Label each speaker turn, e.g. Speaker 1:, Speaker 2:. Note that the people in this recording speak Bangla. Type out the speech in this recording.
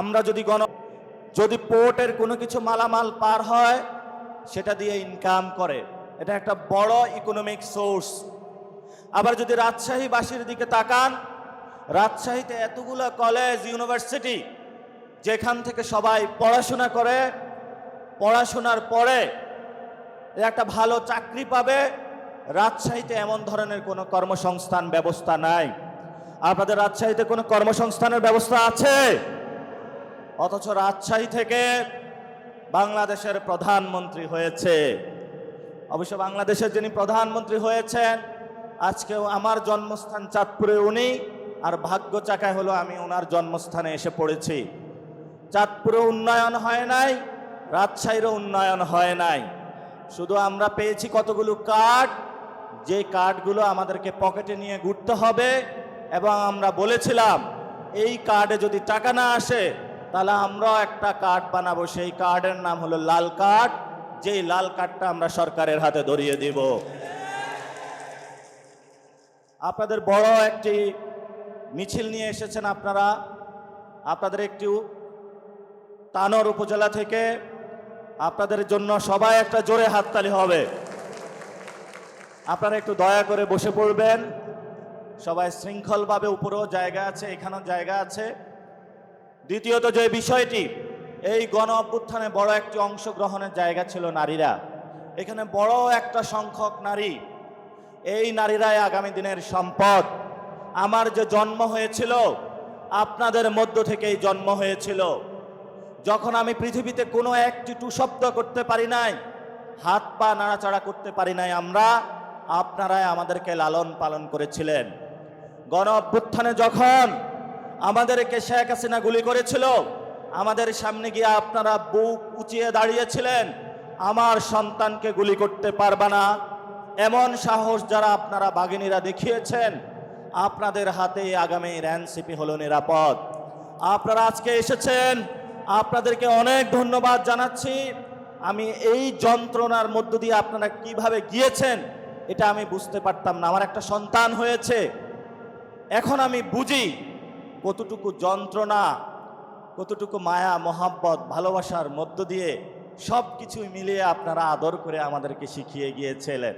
Speaker 1: আমরা যদি পোর্টের কোনো কিছু মালামাল পার হয় সেটা দিয়ে ইনকাম করে, এটা একটা বড় ইকোনমিক সোর্স। আবার যদি রাজশাহীবাসীর দিকে তাকান, রাজশাহীতে এতগুলো কলেজ ইউনিভার্সিটি যেখান থেকে সবাই পড়াশোনা করে, পড়াশোনার পরে একটা ভালো চাকরি পাবে। রাজশাহীতে এমন ধরনের কোনো কর্মসংস্থান ব্যবস্থা নাই। আপনাদের রাজশাহীতে কোনো কর্মসংস্থানের ব্যবস্থা আছে? অথচ রাজশাহী থেকে বাংলাদেশের প্রধানমন্ত্রী হয়েছে। অবশ্য বাংলাদেশের যিনি প্রধানমন্ত্রী হয়েছেন, আজকেও আমার জন্মস্থান চাঁদপুরে উনি, আর ভাগ্য চাকায় হলো আমি ওনার জন্মস্থানে এসে পড়েছি। চাঁদপুরে উন্নয়ন হয় নাই, রাজশাহীরও উন্নয়ন হয় নাই। শুধু আমরা পেয়েছি কতগুলো কার্ড, যে কার্ডগুলো আমাদেরকে পকেটে নিয়ে ঘুরতে হবে, এবং আমরা বলেছিলাম এই কার্ডে যদি টাকা না আসে তাহলে আমরাও একটা কার্ড বানাবো। সেই কার্ডের নাম হলো লাল কার্ড, যেই লাল কার্ডটা আমরা সরকারের হাতে ধরিয়ে দিব। আপনাদের বড় একটি মিছিল নিয়ে এসেছেন আপনারা, আপনাদের একটু তানোর উপজেলা থেকে। আপনাদের জন্য সবাই একটা জোরে হাততালি হবে। আপনারা একটু দয়া করে বসে পড়বেন, সবাই শৃঙ্খলভাবে। উপরেও জায়গা আছে, এখানেও জায়গা আছে। দ্বিতীয়ত যে বিষয়টি, এই গণ অভ্যুত্থানে বড় একটি অংশগ্রহণের জায়গা ছিল নারীরা। এখানে বড় একটা সংখ্যক নারী, এই নারীরাই আগামী দিনের সম্পদ। আমার যে জন্ম হয়েছিল আপনাদের মধ্য থেকেই জন্ম হয়েছিল। যখন আমি পৃথিবীতে কোনো একটি টু শব্দ করতে পারি নাই, হাত পা নাড়াচাড়া করতে পারি নাই, আপনারাই আমাদেরকে লালন পালন করেছিলেন। গণ অভ্যুত্থানে যখন আমাদেরকে শেখ হাসিনা গুলি করেছিল, আমাদের সামনে গিয়ে আপনারা বুক উঁচিয়ে দাঁড়িয়েছিলেন, আমার সন্তানকে গুলি করতে পারবা না। এমন সাহস যারা আপনারা বাঘিনীরা দেখিয়েছেন, আপনাদের হাতে আগামীর এনসিপি হলো নিরাপদ। আপনারা আজকে এসেছেন, আপনাদেরকে অনেক ধন্যবাদ জানাচ্ছি। আমি এই যন্ত্রণার মধ্য দিয়ে আপনারা কিভাবে গিয়েছেন এটা আমি বুঝতে পারতাম না। আমার একটা সন্তান হয়েছে, এখন আমি বুঝি কতটুকু যন্ত্রণা, কতটুকু মায়া মহাব্বত ভালোবাসার মধ্য দিয়ে সব কিছুই মিলিয়ে আপনারা আদর করে আমাদেরকে শিখিয়ে গিয়েছিলেন।